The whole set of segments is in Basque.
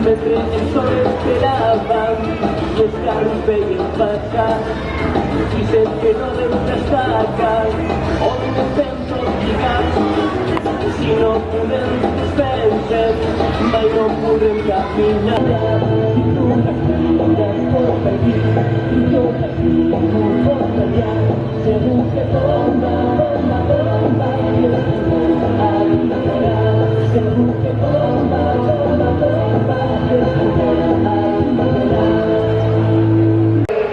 mentre el sol esperaba descarpe y pasar, dicen que no destacan o intento llegar, si no pueden despedir, no pueden caminar.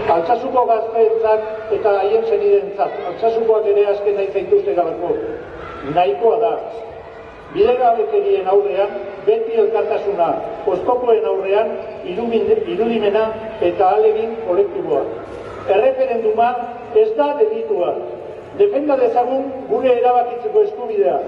Altsasuko gazteentzat eta haien senideentzat, Altsasukoak ere azken nahi zaituzte galako. Nahikoa da. Bidegabekerien aurrean, beti elkartasuna, oztopoen aurrean, irudimena eta ahalegin kolektiboa. Erreferenduma ez da delitua. Defenda dezagun gure erabakitzeko eskubidea.